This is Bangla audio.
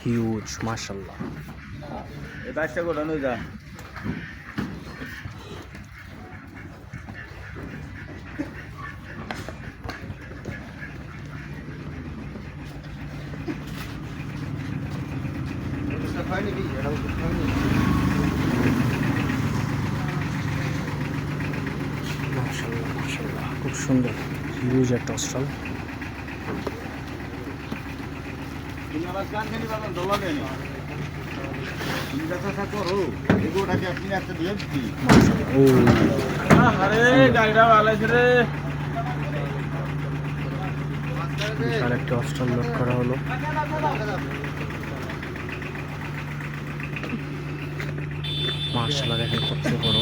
হিউজ মাশাআল্লাহ। এই বাইশটা গোটানো যা মাশাআল্লাহ মাশাআল্লাহ, খুব সুন্দর হিউজ একটা স্টল। তুমি আবার কান খানি পাবেন ডলা দেন তুমি যা করো এগুলোটাকে আপনি একটা দিয়ে দিচ্ছি। আরে গাড়িটা ভালো আছে রে। আর একটা স্টল লোড করা হলো। মাশাআল্লাহ দেখেন কত বড়।